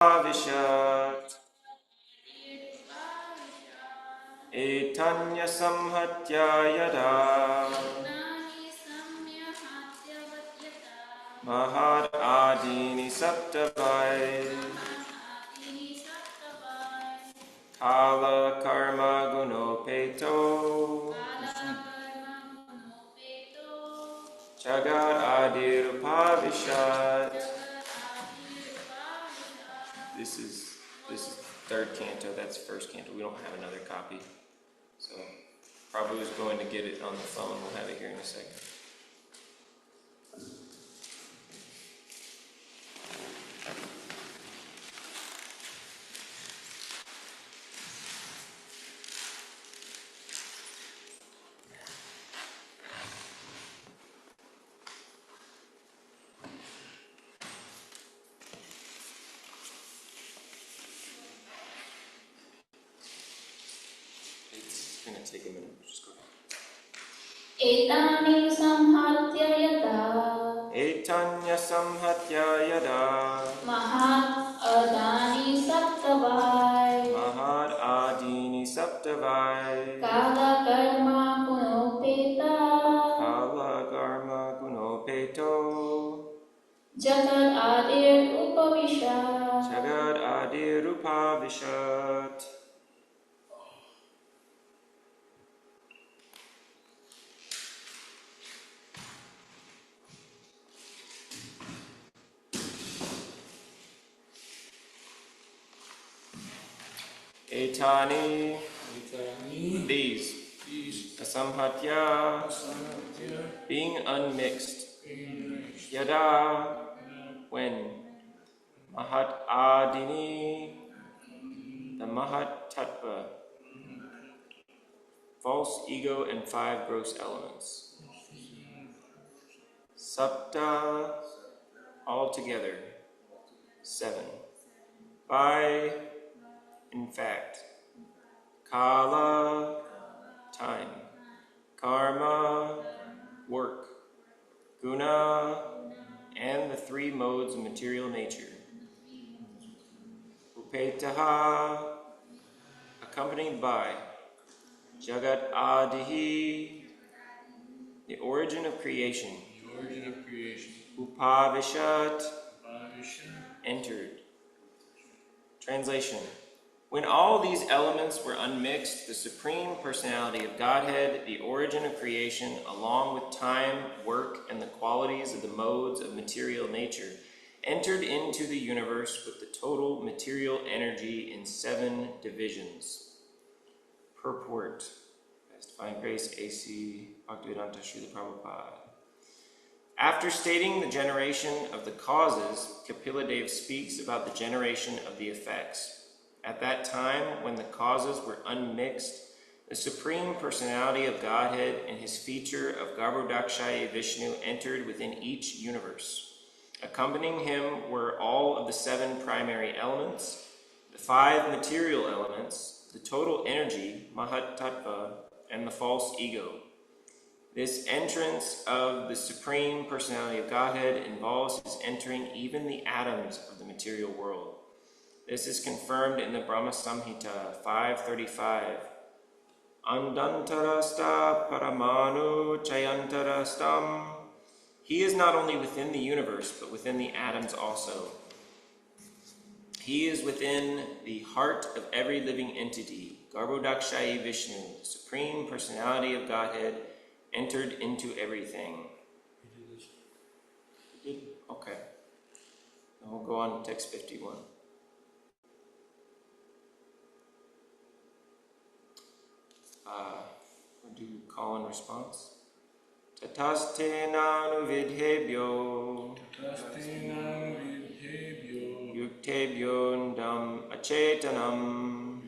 Avishat Etanya samhatya yada Mahad adini saptavai Kala karma gunopeto Jagat adirupavishat. This is third canto. That's first canto. We don't have another copy, so Prabhu's going to get it on the phone. We'll have it here in a second. It's going to take a minute. Just go ahead. Etani samhatya yada Etanya samhatya yada Mahat adani saptavai Mahad adini saptavai Kala karma punopeta Kala karma gunopeto Jagat adir upavishat Jagat adirupavishat. Etani, these, asamhatya, being unmixed, yada, when, mahat adini, the mahat tattva, false ego and 5 gross elements, sapta, altogether, 7, by, in fact, kala, time, karma, work, guna, and the 3 modes of material nature, upetaha, accompanied by, jagat adihi, the origin of creation, upavishat, entered. Translation. When all these elements were unmixed, the Supreme Personality of Godhead, the origin of creation, along with time, work, and the qualities of the modes of material nature, entered into the universe with the total material energy in 7 divisions. Purport. As Divine Grace, A.C. Bhaktivedanta Srila Prabhupada. After stating the generation of the causes, Kapila Dev speaks about the generation of the effects. At that time, when the causes were unmixed, the Supreme Personality of Godhead and his feature of Garbhodakshaya Vishnu entered within each universe. Accompanying him were all of the 7 primary elements, the 5 material elements, the total energy, Mahat Tattva, and the false ego. This entrance of the Supreme Personality of Godhead involves his entering even the atoms of the material world. This is confirmed in the Brahma Samhita 535. Andantarasta paramanu chayantarastam. He is not only within the universe, but within the atoms also. He is within the heart of every living entity. Garbhodakshaya Vishnu, the Supreme Personality of Godhead, entered into everything. Okay. Then we'll go on to text 51. We'll do call and response. Tatastena vidhebyo yuktebyo ndam acetanam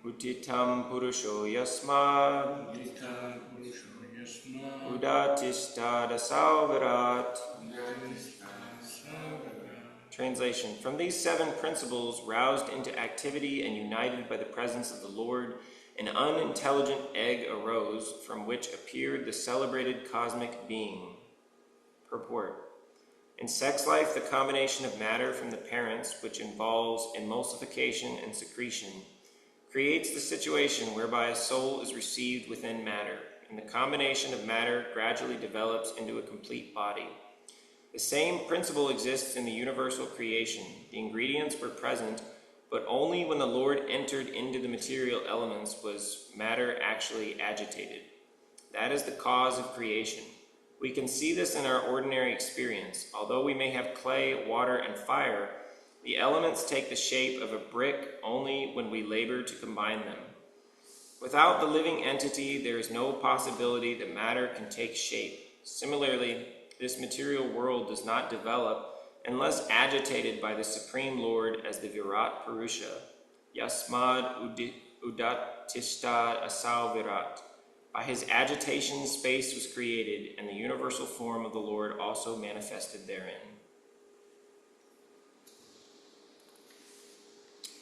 utitam purusho yasmad udatishtada salvarat. Translation. From these 7 principles, roused into activity and united by the presence of the Lord, an unintelligent egg arose, from which appeared the celebrated cosmic being. Purport. In sex life, the combination of matter from the parents, which involves emulsification and secretion, creates the situation whereby a soul is received within matter, and the combination of matter gradually develops into a complete body. The same principle exists in the universal creation. The ingredients were present, but only when the Lord entered into the material elements was matter actually agitated. That is the cause of creation. We can see this in our ordinary experience. Although we may have clay, water, and fire, the elements take the shape of a brick only when we labor to combine them. Without the living entity, there is no possibility that matter can take shape. Similarly, this material world does not develop unless agitated by the Supreme Lord as the Virat Purusha. Yasmad udatishta asau virat. By his agitation, space was created, and the universal form of the Lord also manifested therein.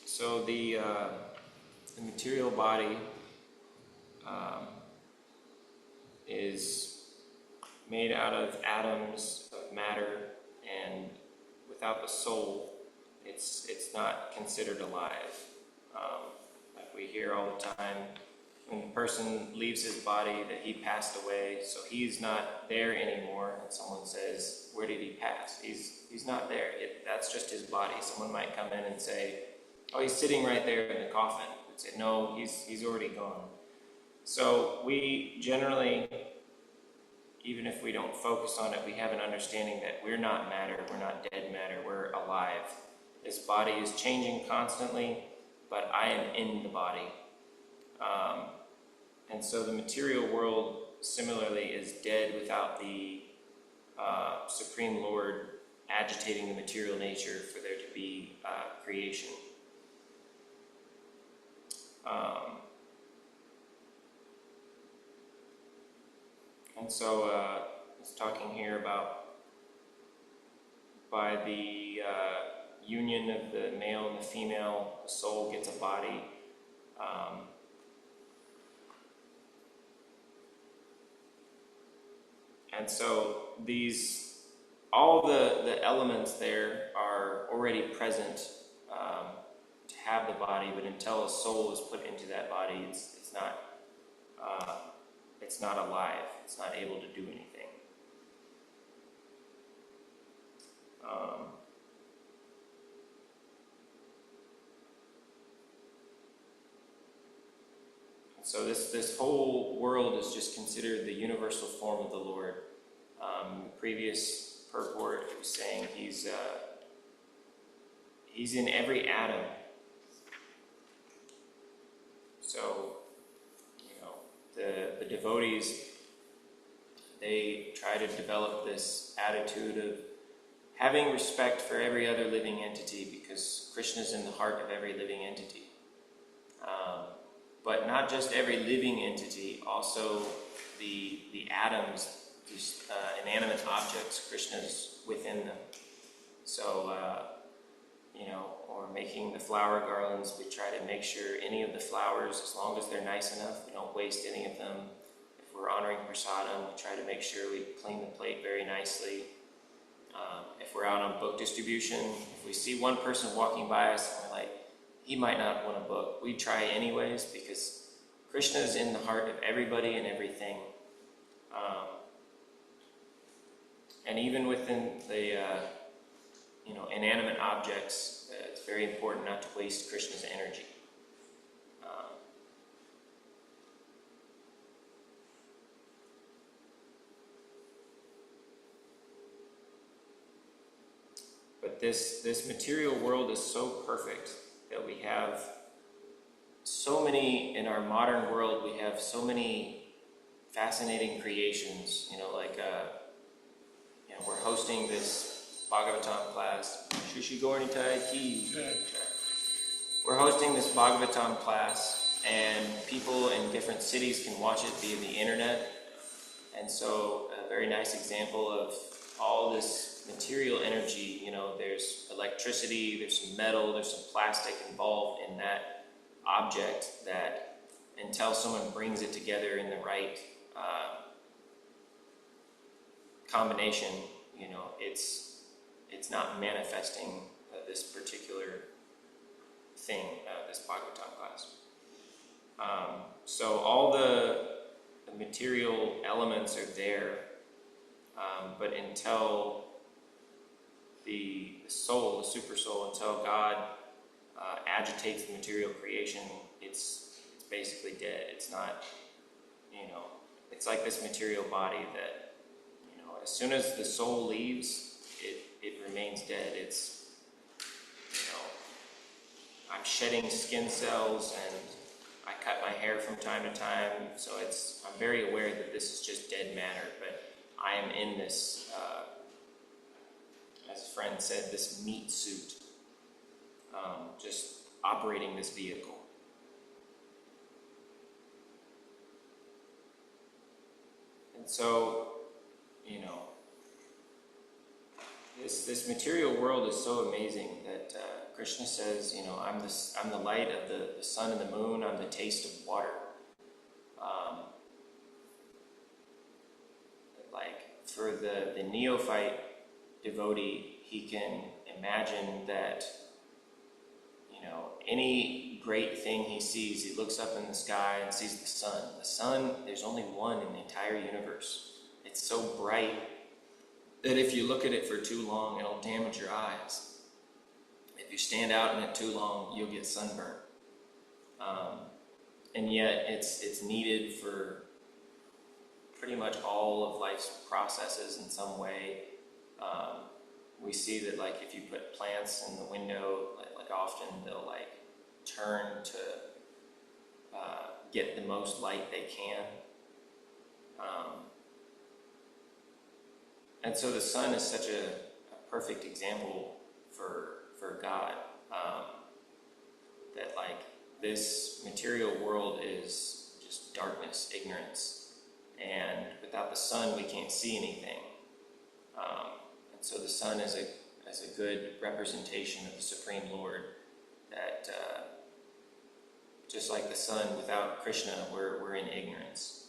So the material body is made out of atoms of matter, and without the soul, it's not considered alive. Like we hear all the time, when the person leaves his body, that he passed away, so he's not there anymore, and someone says, where did he pass? He's not there. That's just his body. Someone might come in and say, oh, he's sitting right there in the coffin. I'd say, no, he's already gone. So we generally, even if we don't focus on it, we have an understanding that we're not matter, we're not dead matter, we're alive. This body is changing constantly, but I am in the body. And so the material world, similarly, is dead without the Supreme Lord agitating the material nature for there to be creation. And so it's talking here about by the union of the male and the female, the soul gets a body. And so all the elements there are already present to have the body, but until a soul is put into that body, it's not alive. It's not able to do anything. So this whole world is just considered the universal form of the Lord. The previous purport was saying he's in every atom. So, the devotees, they try to develop this attitude of having respect for every other living entity, because Krishna is in the heart of every living entity. But not just every living entity, also the atoms, these inanimate objects, Krishna's within them. So, or making the flower garlands, we try to make sure any of the flowers, as long as they're nice enough, we don't waste any of them. If we're honoring prasadam, we try to make sure we clean the plate very nicely. If we're out on book distribution, if we see one person walking by us and we're like, he might not want a book, we try anyways, because Krishna is in the heart of everybody and everything. And even within the inanimate objects, it's very important not to waste Krishna's energy. But this material world is so perfect that we have so many, in our modern world, we have so many fascinating creations, we're hosting this Bhagavatam class. Shishi Gornitai Ki. We're hosting this Bhagavatam class, and people in different cities can watch it via the internet. And so a very nice example of all this material energy, there's electricity, there's some metal, there's some plastic involved in that object that until someone brings it together in the right combination, it's not manifesting this particular thing, this Bhagavatam class. So all the material elements are there, but until the soul, the super soul, until God agitates the material creation, it's basically dead. It's not, it's like this material body that, as soon as the soul leaves, it remains dead. It's, I'm shedding skin cells and I cut my hair from time to time, so I'm very aware that this is just dead matter, but I am in this, as a friend said, this meat suit, just operating this vehicle. And so, this material world is so amazing that Krishna says, I'm the light of the sun and the moon, I'm the taste of water. For the neophyte devotee, he can imagine that, any great thing he sees, he looks up in the sky and sees the sun. The sun, there's only one in the entire universe. It's so bright that if you look at it for too long, it'll damage your eyes. If you stand out in it too long, you'll get sunburned. And yet it's needed for pretty much all of life's processes in some way. We see that if you put plants in the window, often they'll turn to get the most light they can. And so the sun is such a perfect example for God, that this material world is just darkness, ignorance, and without the sun we can't see anything. And so the sun is a good representation of the Supreme Lord, that just like the sun, without Krishna, we're in ignorance.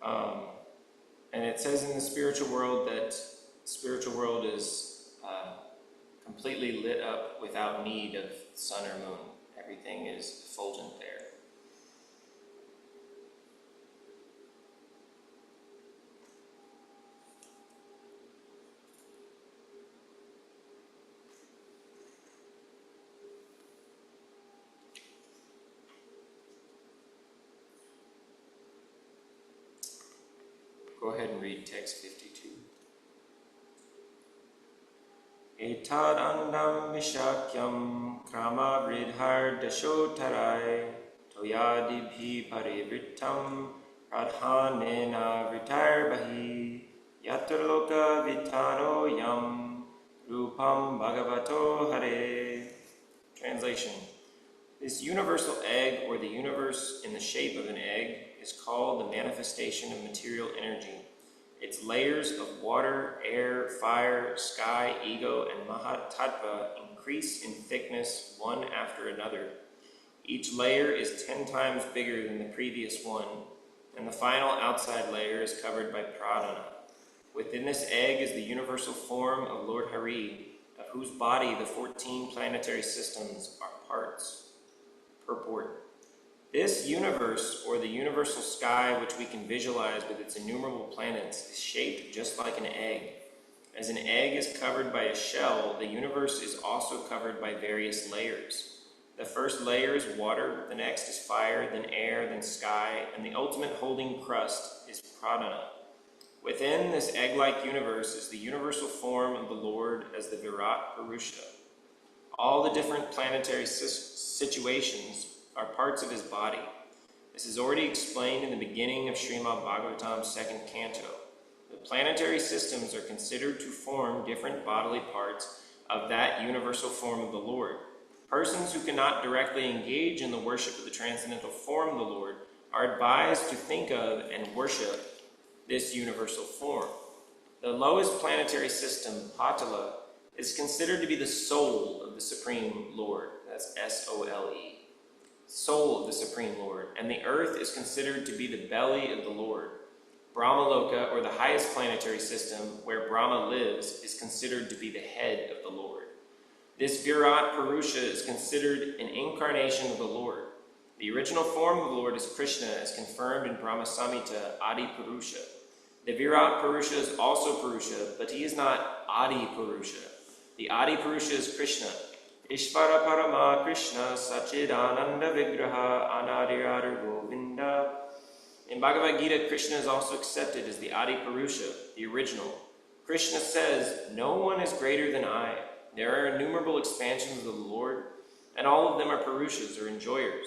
And it says in the spiritual world that spiritual world is completely lit up without need of sun or moon. Everything is effulgent there. Go ahead and read text 52. Etad andam vishakyam krama vridhar dashotarai toyadibhi parivrittam pradhanena vrittarbahi yatraloka vitano yam rupam bhagavato hare. Translation. This universal egg, or the universe in the shape of an egg, is called the manifestation of material energy. Its layers of water, air, fire, sky, ego, and Mahatattva increase in thickness one after another. Each layer is 10 times bigger than the previous one, and the final outside layer is covered by pradhana. Within this egg is the universal form of Lord Hare, of whose body the 14 planetary systems are parts. Purport. This universe, or the universal sky which we can visualize with its innumerable planets, is shaped just like an egg. As an egg is covered by a shell, the universe is also covered by various layers. The first layer is water, the next is fire, then air, then sky, and the ultimate holding crust is pradhana. Within this egg-like universe is the universal form of the Lord as the Virat Purusha. All the different planetary situations are parts of his body. This is already explained in the beginning of Srimad Bhagavatam's second canto. The planetary systems are considered to form different bodily parts of that universal form of the Lord. Persons who cannot directly engage in the worship of the transcendental form of the Lord are advised to think of and worship this universal form. The lowest planetary system, Patala, is considered to be the soul of the Supreme Lord. That's S-O-L-E. Soul of the Supreme Lord. And the earth is considered to be the belly of the Lord. Brahmaloka, or the highest planetary system where Brahma lives, is considered to be the head of the Lord. This Virat Purusha is considered an incarnation of the Lord. The original form of the Lord is Krishna, as confirmed in Brahma Samhita, Adi Purusha. The Virat Purusha is also Purusha, but he is not Adi Purusha. The Adi Purusha is Krishna. Ishvara Parama Krishna Sachidananda Vigraha Anadirada Govinda. In Bhagavad Gita, Krishna is also accepted as the Adi Purusha, the original. Krishna says, "No one is greater than I." There are innumerable expansions of the Lord, and all of them are Purushas, or enjoyers.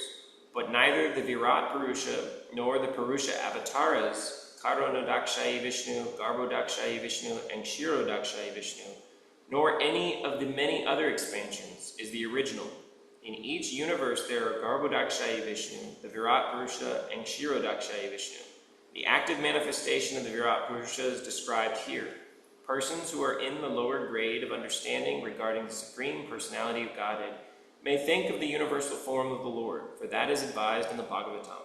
But neither the Virat Purusha nor the Purusha avatars, Karonodakshayi Vishnu, Garbhodakshayi Vishnu, and Kshirodakshayi Vishnu, nor any of the many other expansions is the original. In each universe there are Garbhodakshayi Vishnu, the Virat Purusha, and Kshirodakshayi Vishnu. The active manifestation of the Virat Purusha is described here. Persons who are in the lower grade of understanding regarding the Supreme Personality of Godhead may think of the universal form of the Lord, for that is advised in the Bhagavatam.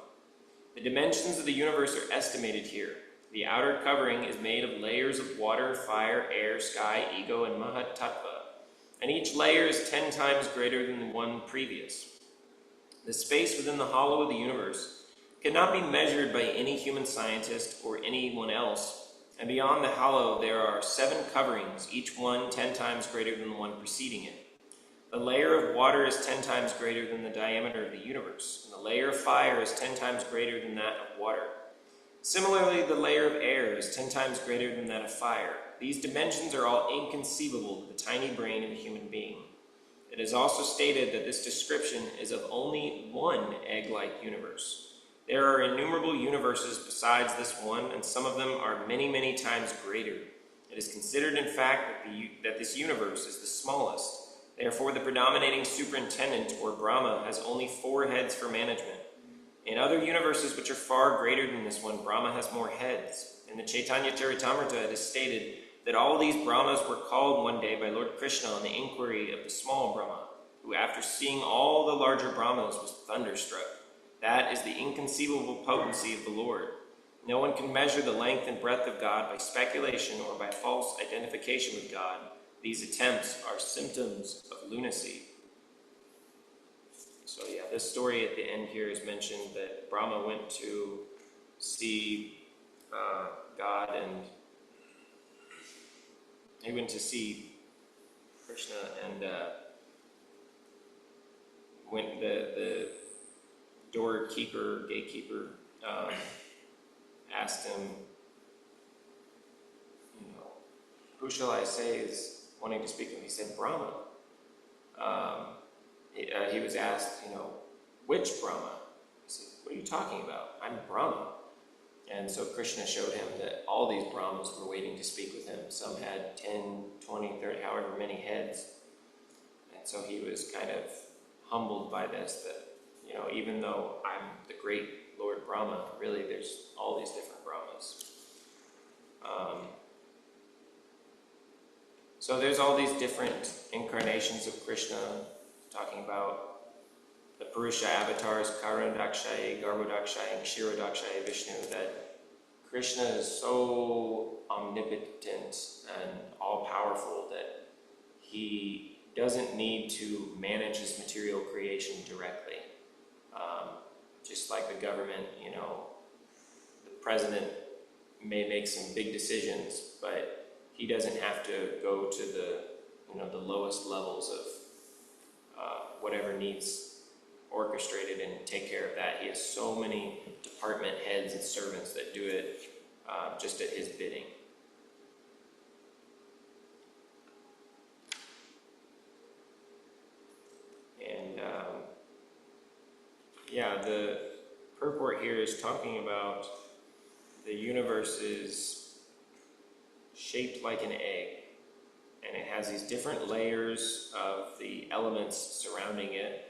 The dimensions of the universe are estimated here. The outer covering is made of layers of water, fire, air, sky, ego, and Mahat Tattva, and each layer is 10 times greater than the one previous. The space within the hollow of the universe cannot be measured by any human scientist or anyone else, and beyond the hollow there are 7 coverings, each one 10 times greater than the one preceding it. The layer of water is 10 times greater than the diameter of the universe, and the layer of fire is 10 times greater than that of water. Similarly, the layer of air is 10 times greater than that of fire. These dimensions are all inconceivable to the tiny brain of a human being. It is also stated that this description is of only one egg-like universe. There are innumerable universes besides this one, and some of them are many, many times greater. It is considered, in fact, that this universe is the smallest. Therefore, the predominating superintendent, or Brahma, has only 4 heads for management. In other universes which are far greater than this one, Brahma has more heads. In the Chaitanya Charitamrita, it is stated that all these Brahmas were called one day by Lord Krishna on the inquiry of the small Brahma, who after seeing all the larger Brahmas was thunderstruck. That is the inconceivable potency of the Lord. No one can measure the length and breadth of God by speculation or by false identification with God. These attempts are symptoms of lunacy. So yeah, this story at the end here is mentioned that Brahma went to see God, and he went to see Krishna, and when the gatekeeper, asked him, who shall I say is wanting to speak to him? He said, Brahma. He was asked, which Brahma? He said, what are you talking about? I'm Brahma. And so Krishna showed him that all these Brahmas were waiting to speak with him. Some had 10, 20, 30, however many heads. And so he was kind of humbled by this, that, even though I'm the great Lord Brahma, really there's all these different Brahmas. So there's all these different incarnations of Krishna, talking about the Purusha avatars, Karonodakshayi, Garbhodakshayi, and Kshirodakshayi Vishnu, that Krishna is so omnipotent and all-powerful that he doesn't need to manage his material creation directly. Just like the government, the president may make some big decisions, but he doesn't have to go to the lowest levels of whatever needs orchestrated and take care of that. He has so many department heads and servants that do it just at his bidding. And the purport here is talking about the universe is shaped like an egg, and it has these different layers of the elements surrounding it,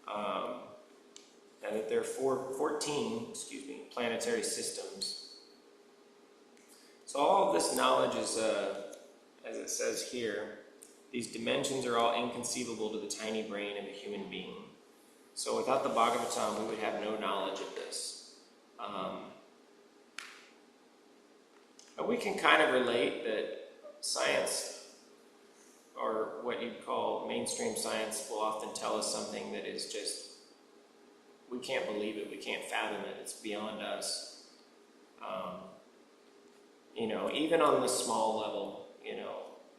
and that there are 14 planetary systems. So all of this knowledge is, as it says here, these dimensions are all inconceivable to the tiny brain of a human being. So without the Bhagavatam, we would have no knowledge of this. we can kind of relate that science, or what you'd call mainstream science, will often tell us something that is just, we can't believe it, we can't fathom it, it's beyond us. Even on the small level,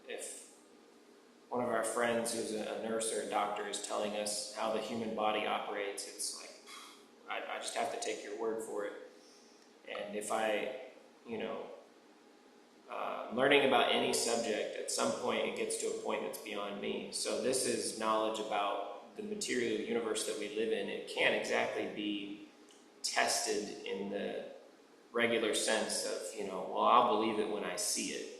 if one of our friends who's a nurse or a doctor is telling us how the human body operates, it's like, I just have to take your word for it. And if learning about any subject, at some point it gets to a point that's beyond me. So this is knowledge about the material universe that we live in. It can't exactly be tested in the regular sense of, I'll believe it when I see it.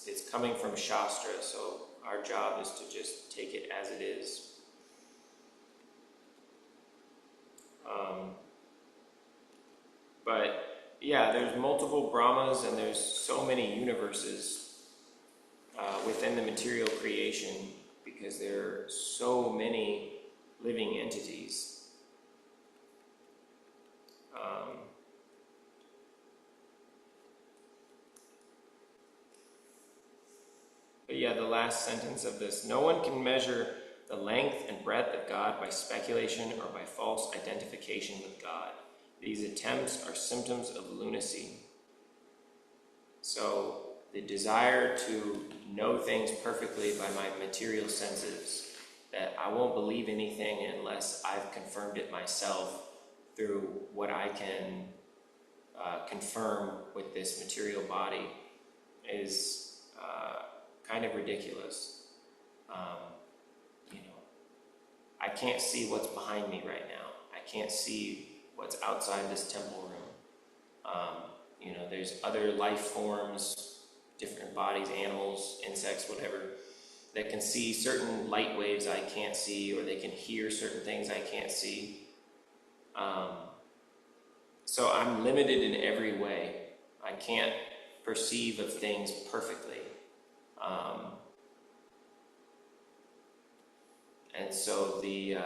It's coming from Shastra, so our job is to just take it as it is. But yeah, there's multiple Brahmas and there's so many universes within the material creation because there are so many living entities. But yeah, the last sentence of this: no one can measure the length and breadth of God by speculation or by false identification with God. These attempts are symptoms of lunacy. So the desire to know things perfectly by my material senses, that I won't believe anything unless I've confirmed it myself through what I can confirm with this material body, is kind of ridiculous. I can't see what's behind me right now. I can't see what's outside this temple room. There's other life forms, different bodies, animals, insects, whatever, that can see certain light waves I can't see, or they can hear certain things I can't see. So I'm limited in every way. I can't perceive of things perfectly. And so the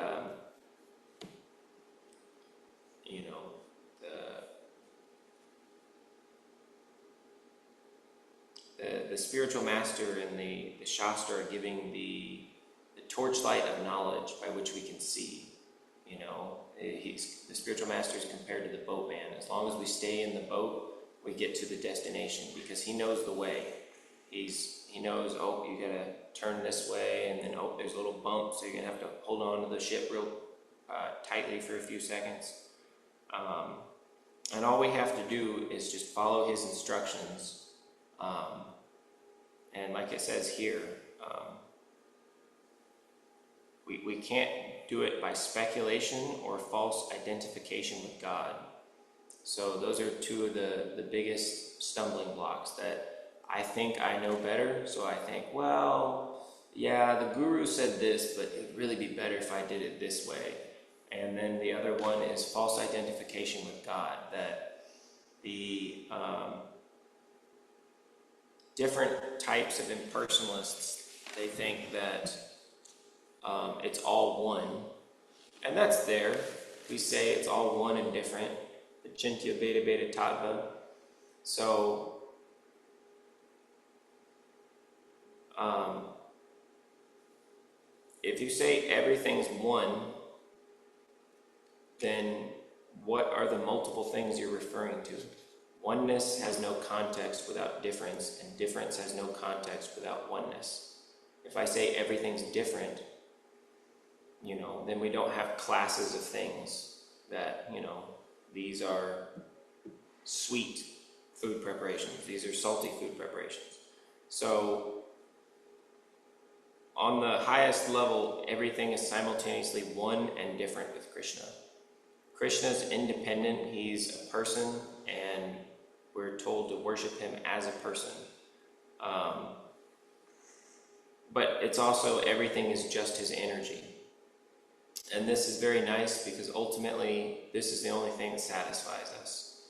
spiritual master and the Shastra are giving the torchlight of knowledge by which we can see. The spiritual master is compared to the boatman. As long as we stay in the boat, we get to the destination because he knows the way. He knows, you gotta turn this way, and then there's a little bump, so you're gonna have to hold on to the ship real tightly for a few seconds. And all we have to do is just follow his instructions. And like it says here, we can't do it by speculation or false identification with God. So those are two of the biggest stumbling blocks, that I think I know better, so I think, well, yeah, the guru said this, but it'd really be better if I did it this way. And then the other one is false identification with God, that the different types of impersonalists, they think that it's all one. And that's there. We say it's all one and different. The Chintya Beta Beta Tattva. So, if you say everything's one, then what are the multiple things you're referring to? Oneness has no context without difference, and difference has no context without oneness. If I say everything's different, then we don't have classes of things that, these are sweet food preparations, these are salty food preparations. So, on the highest level, everything is simultaneously one and different with Krishna. Krishna's independent, he's a person, and we're told to worship him as a person. But it's also, everything is just his energy. And this is very nice because ultimately, this is the only thing that satisfies us.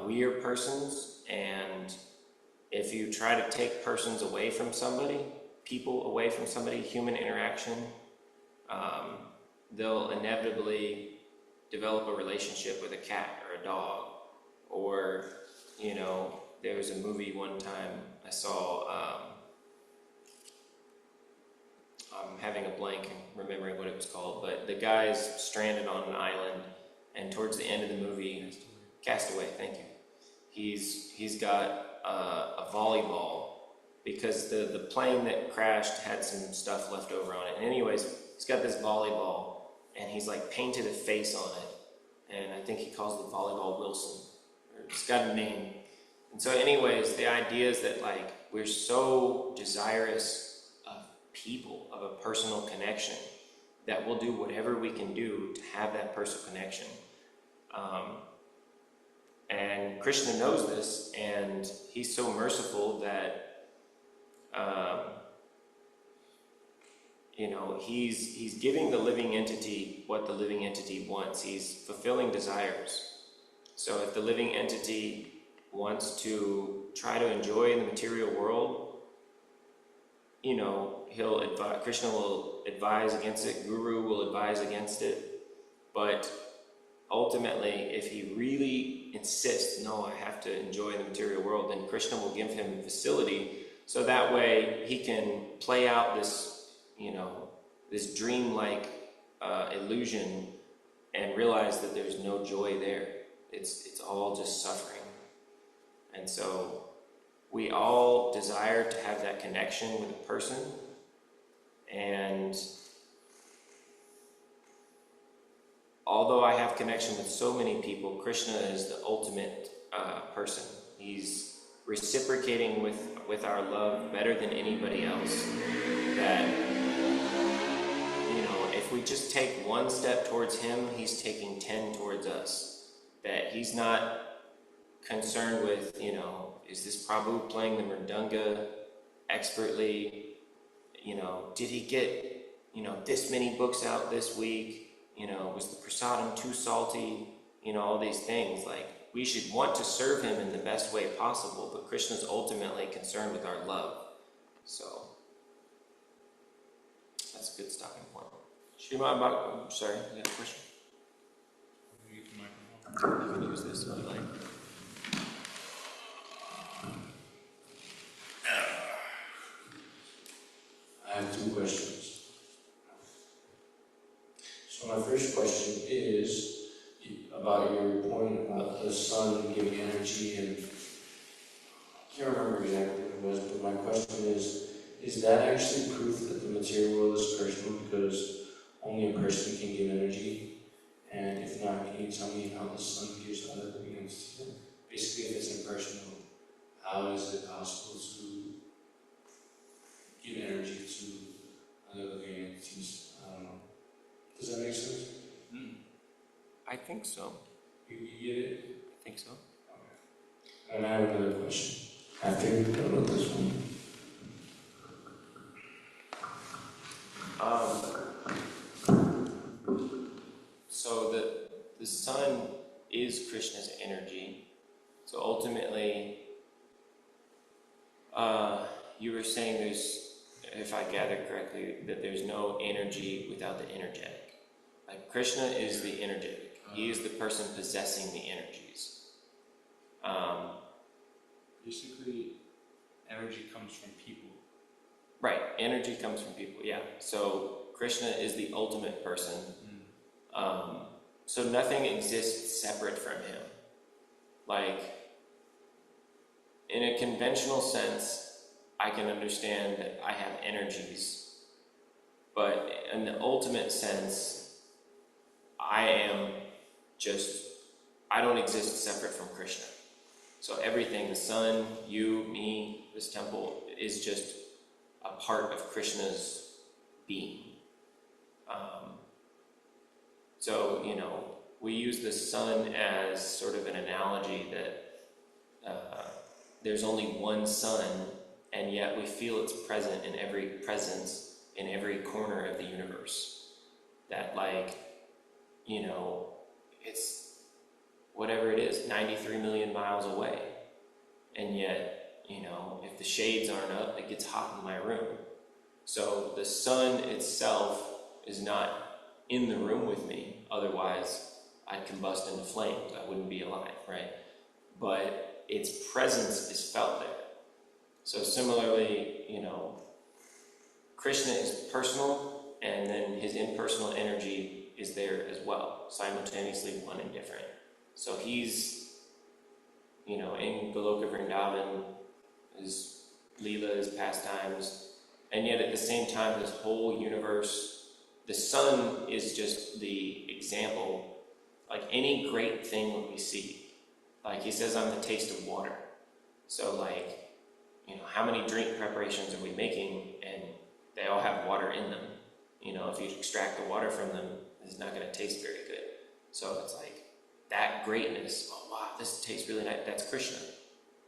We are persons, and if you try to take persons away from somebody, people away from somebody, human interaction, they'll inevitably develop a relationship with a cat or a dog Or, you know, there was a movie one time I saw, I'm having a blank and remembering what it was called, but the guy's stranded on an island, and towards the end of the movie, Castaway, thank you. He's got a volleyball because the plane that crashed had some stuff left over on it. And anyways, he's got this volleyball, and he's like painted a face on it, and I think he calls the volleyball Wilson, or it's got a name. And so anyways, the idea is that like we're so desirous of people, of a personal connection, that we'll do whatever we can do to have that personal connection. And Krishna knows this, and he's so merciful that you know, he's giving the living entity what the living entity wants. He's fulfilling desires. So if the living entity wants to try to enjoy the material world, you know, Krishna will advise against it, Guru will advise against it. But ultimately, if he really insists, no, I have to enjoy the material world, then Krishna will give him facility, so that way he can play out this, you know, this dream-like illusion and realize that there's no joy there. It's all just suffering. And so we all desire to have that connection with a person, and although I have connection with so many people, Krishna is the ultimate person. He's reciprocating with our love better than anybody else. That, you know, if we just take one step towards him, he's taking 10 towards us. That he's not concerned with, you know, is this Prabhu playing the mridanga expertly? You know, did he get, you know, this many books out this week? You know, was the prasadam too salty? You know, all these things. Like, we should want to serve him in the best way possible, but Krishna's ultimately concerned with our love. So, that's a good stopping point. Srimad Bhagavad, sorry, you got a question? You can use this if you like. I have two questions. So my first question is about your point about the sun giving energy, and I can't remember exactly what it was, but my question is that actually proof that the material world is personal because only a person can give energy? And if not, can you tell me how the sun gives other living entities? Basically, if it's impersonal, how is it possible to give energy to other living entities? I don't know. Does that make sense? I think so. You get it? I think so. Okay. And I have another question. After you're done with this one. So the sun is Krishna's energy. So ultimately, you were saying there's, if I gather correctly, that there's no energy without the energetic. Like, Krishna is the energetic. He is the person possessing the energies. Basically, energy comes from people. Right, energy comes from people, yeah. So Krishna is the ultimate person. So nothing exists separate from him. Like, in a conventional sense, I can understand that I have energies, but in the ultimate sense, I don't exist separate from Krishna. So everything, the sun, you, me, this temple, is just a part of Krishna's being. So, you know, we use the sun as sort of an analogy that there's only one sun, and yet we feel it's present in every presence in every corner of the universe. That, like, you know, it's whatever it is, 93 million miles away. And yet, you know, if the shades aren't up, it gets hot in my room. So the sun itself is not in the room with me, otherwise I'd combust into flames, I wouldn't be alive, right? but its presence is felt there. So similarly, Krishna is personal, and then his impersonal energy is there as well, simultaneously one and different. So he's, in Goloka Vrindavan, his Leela, his pastimes, and yet at the same time, this whole universe, the sun is just the example, like any great thing that we see. Like he says, I'm the taste of water. So how many drink preparations are we making, and they all have water in them. If you extract the water from them, it's not going to taste very good. So it's like that greatness, oh wow, this tastes really nice, that's Krishna.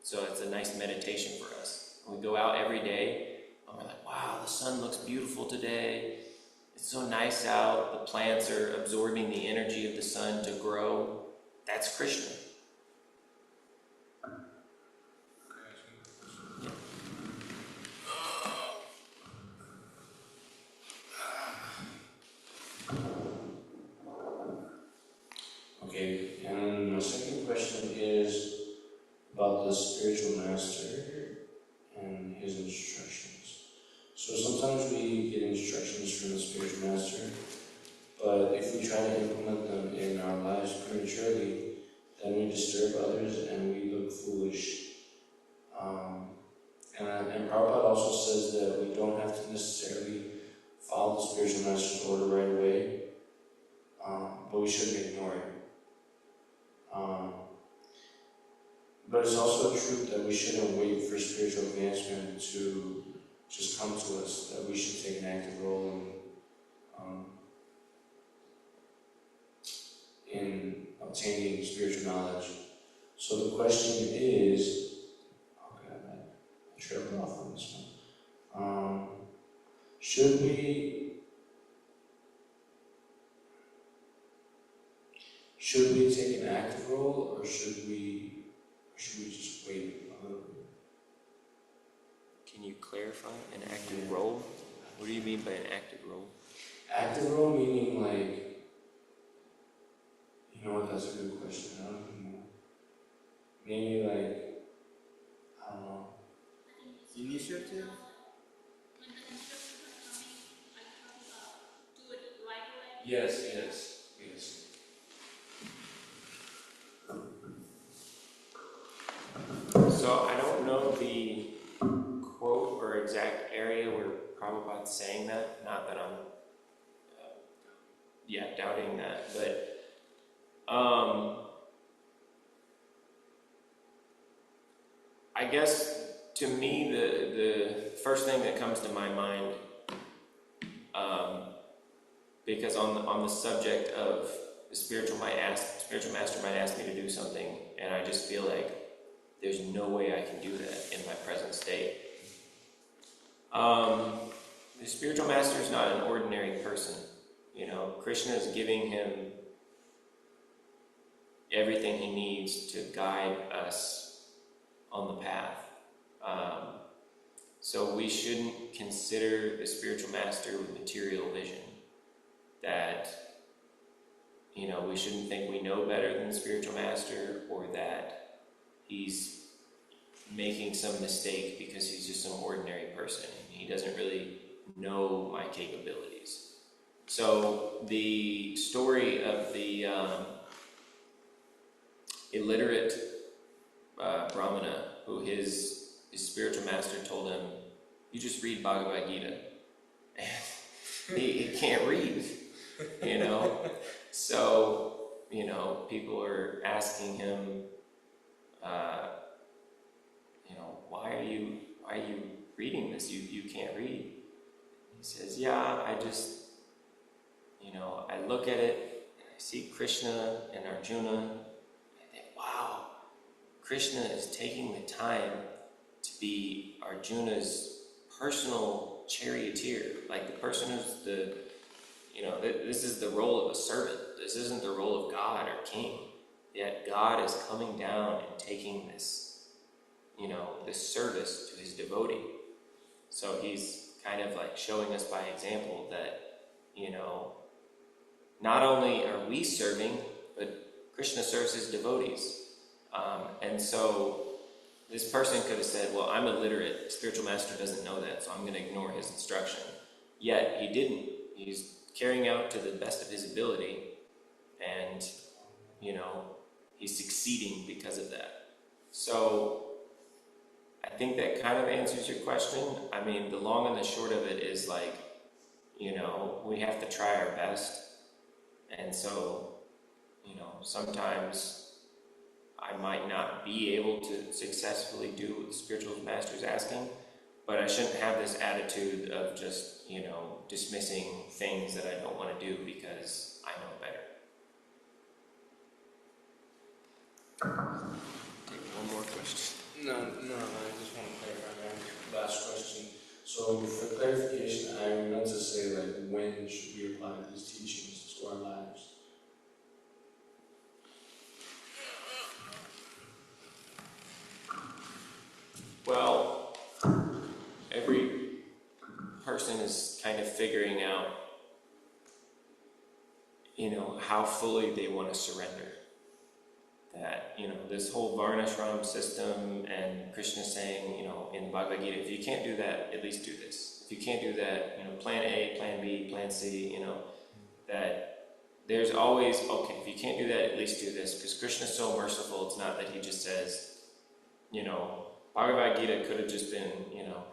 So it's a nice meditation for us. We go out every day, and we're like, wow, the sun looks beautiful today. It's so nice out. The plants are absorbing the energy of the sun to grow. That's Krishna. Okay, and my second question is about the spiritual master and his instructions. So sometimes we get instructions from the spiritual master, but if we try to implement them in our lives prematurely, then we disturb others and we look foolish. And Prabhupada also says that we don't have to necessarily follow the spiritual master's order right away, but we shouldn't ignore it. But it's also true that we shouldn't wait for spiritual advancement to just come to us, that we should take an active role in obtaining spiritual knowledge. So the question is, okay, I trailed off on this one. Should we take an active role, or should we just wait a little bit? Can you clarify an active role? What do you mean by an active role? Active role meaning that's a good question. I don't even know. Maybe I don't know. Initiative? Yes. So I don't know the quote or exact area where Prabhupada's saying that. Not that I'm, doubting that, but I guess to me the first thing that comes to my mind, because on the subject of the spiritual master might ask me to do something, and I just feel like there's no way I can do that in my present state. The spiritual master is not an ordinary person. Krishna is giving him everything he needs to guide us on the path. So we shouldn't consider the spiritual master with material vision. That, we shouldn't think we know better than the spiritual master, or that he's making some mistake because he's just some ordinary person. He doesn't really know my capabilities. So the story of the illiterate Brahmana, who his spiritual master told him, you just read Bhagavad Gita. And he can't read, So, people are asking him, why are you reading this? You can't read. He says, I just, I look at it, and I see Krishna and Arjuna, and I think, wow, Krishna is taking the time to be Arjuna's personal charioteer. Like the person who's this is the role of a servant. This isn't the role of God or king. Yet God is coming down and taking this, this service to his devotee. So he's kind of like showing us by example that, not only are we serving, but Krishna serves his devotees. And so this person could have said, well, I'm illiterate, the spiritual master doesn't know that, so I'm going to ignore his instruction. Yet he didn't. He's carrying out to the best of his ability, and, you know, he's succeeding because of that. So I think that kind of answers your question. I mean, the long and the short of it is like, you know, we have to try our best. And so, you know, sometimes I might not be able to successfully do what the spiritual master is asking, but I shouldn't have this attitude of just, you know, dismissing things that I don't want to do because I know better. Take one more question. No, I just want to clarify my last question. So for clarification, I meant to say, like, when should we apply these teachings to our lives? Well, every person is kind of figuring out, you know, how fully they want to surrender. That, you know, this whole Varnashram system and Krishna saying, you know, in the Bhagavad Gita, if you can't do that, at least do this. If you can't do that, you know, plan A, plan B, plan C, you know, that there's always, okay, if you can't do that, at least do this, because Krishna's so merciful. It's not that he just says, you know, Bhagavad Gita could have just been, you know,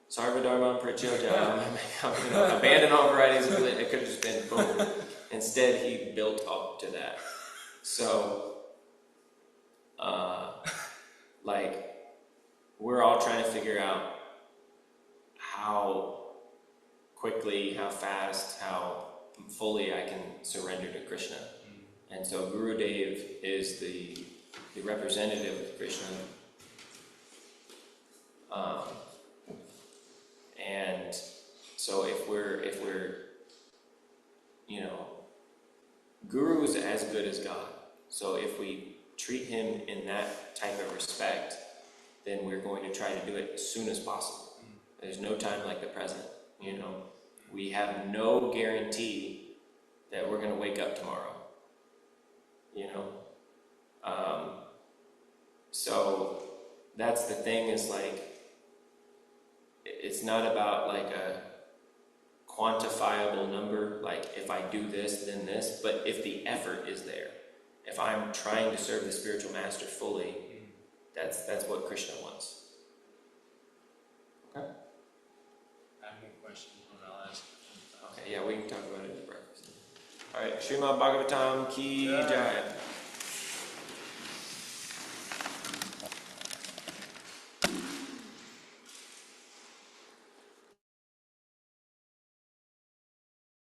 Sarva Dharma Pratyoja, you know, abandon all varieties of religion. It could have just been boom. Instead, he built up to that. So, like, we're all trying to figure out how quickly, how fast, how fully I can surrender to Krishna. And so Gurudev is the representative of Krishna. And so if we're, you know, Guru is as good as God. So if we treat him in that type of respect, then we're going to try to do it as soon as possible. There's no time like the present, you know. We have no guarantee that we're going to wake up tomorrow, you know. So that's the thing, is like, it's not about like a quantifiable number, like if I do this, then this, but if the effort is there, if I'm trying to serve the spiritual master fully, that's what Krishna wants. Okay? I have more questions, but I'll ask. Okay, yeah, we can talk about it at breakfast. Alright, Srimad Bhagavatam Ki Jai.